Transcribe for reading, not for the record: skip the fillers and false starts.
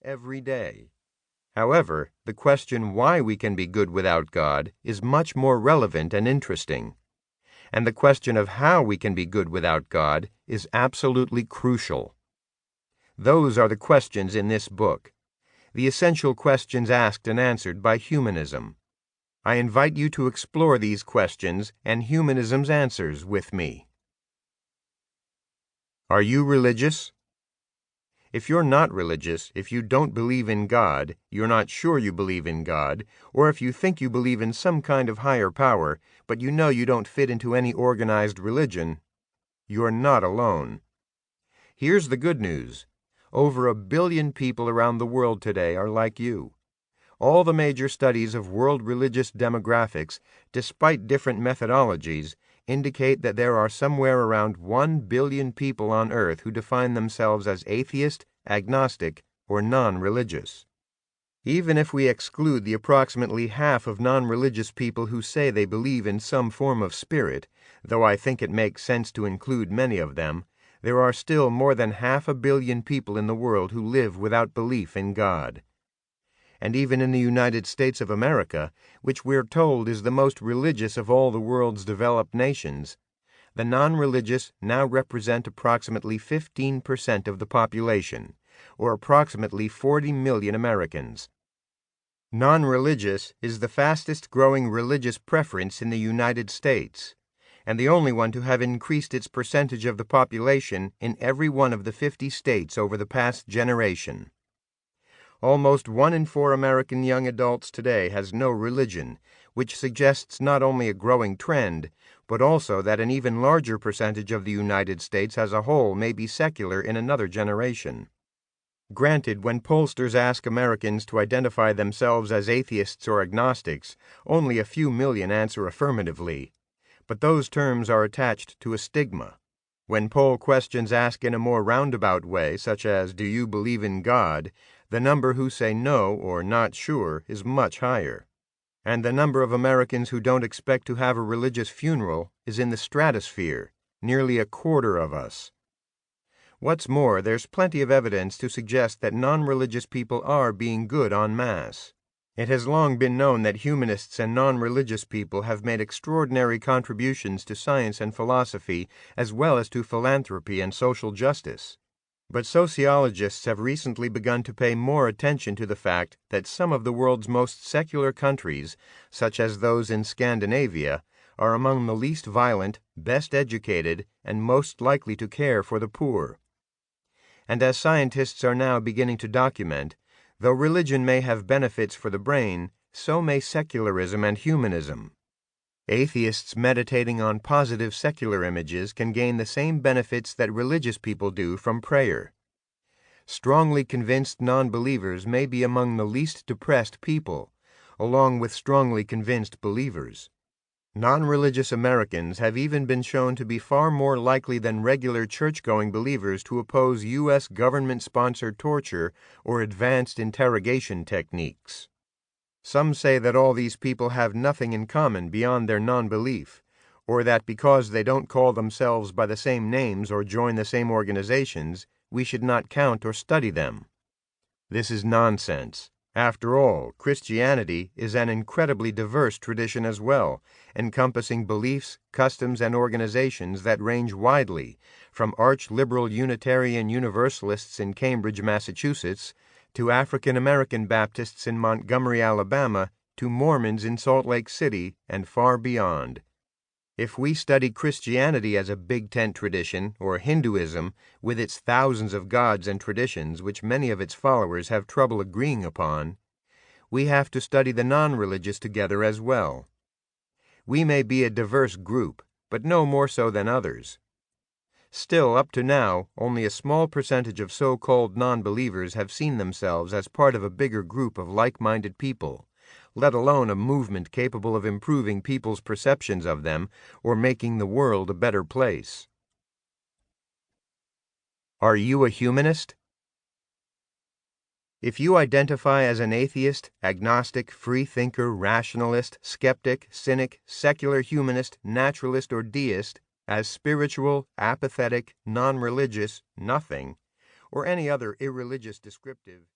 every day. However, the question why we can be good without God is much more relevant and interesting. And the question of how we can be good without God is absolutely crucial. Those are the questions in this book, the essential questions asked and answered by humanism. I invite you to explore these questions and humanism's answers with me. Are you religious? If you're not religious, if you don't believe in God, you're not sure you believe in God, or if you think you believe in some kind of higher power, but you know you don't fit into any organized religion, you're not alone. Here's the good news. Over 1 billion people around the world today are like you. All the major studies of world religious demographics, despite different methodologies, indicate that there are somewhere around 1 billion people on Earth who define themselves as atheist, agnostic, or non-religious. Even if we exclude the approximately half of non-religious people who say they believe in some form of spirit, though I think it makes sense to include many of them, there are still more than 500 million people in the world who live without belief in God. And even in the United States of America, which we're told is the most religious of all the world's developed nations, the non-religious now represent approximately 15% of the population, or approximately 40 million Americans. Non-religious is the fastest-growing religious preference in the United States, and the only one to have increased its percentage of the population in every one of the 50 states over the past generation. Almost 1 in 4 American young adults today has no religion, which suggests not only a growing trend, but also that an even larger percentage of the United States as a whole may be secular in another generation. Granted, when pollsters ask Americans to identify themselves as atheists or agnostics, only a few million answer affirmatively. But those terms are attached to a stigma. When poll questions ask in a more roundabout way, such as, "Do you believe in God?" the number who say no or not sure is much higher. And the number of Americans who don't expect to have a religious funeral is in the stratosphere, nearly 1/4 of us. What's more, there's plenty of evidence to suggest that non-religious people are being good en masse. It has long been known that humanists and non-religious people have made extraordinary contributions to science and philosophy, as well as to philanthropy and social justice. But sociologists have recently begun to pay more attention to the fact that some of the world's most secular countries, such as those in Scandinavia, are among the least violent, best educated, and most likely to care for the poor. And as scientists are now beginning to document, though religion may have benefits for the brain, so may secularism and humanism. Atheists meditating on positive secular images can gain the same benefits that religious people do from prayer. Strongly convinced non-believers may be among the least depressed people, along with strongly convinced believers. Non-religious Americans have even been shown to be far more likely than regular church-going believers to oppose U.S. government-sponsored torture or advanced interrogation techniques. Some say that all these people have nothing in common beyond their non-belief, or that because they don't call themselves by the same names or join the same organizations, we should not count or study them. This is nonsense. After all, Christianity is an incredibly diverse tradition as well, encompassing beliefs, customs, and organizations that range widely, from arch-liberal Unitarian Universalists in Cambridge, Massachusetts, to African-American Baptists in Montgomery, Alabama, to Mormons in Salt Lake City, and far beyond. If we study Christianity as a big tent tradition, or Hinduism, with its thousands of gods and traditions which many of its followers have trouble agreeing upon, we have to study the non-religious together as well. We may be a diverse group, but no more so than others. Still, up to now, only a small percentage of so-called non-believers have seen themselves as part of a bigger group of like-minded people, let alone a movement capable of improving people's perceptions of them or making the world a better place. Are you a humanist? If you identify as an atheist, agnostic, free-thinker, rationalist, skeptic, cynic, secular humanist, naturalist, or deist, as spiritual, apathetic, non-religious, nothing, or any other irreligious descriptive,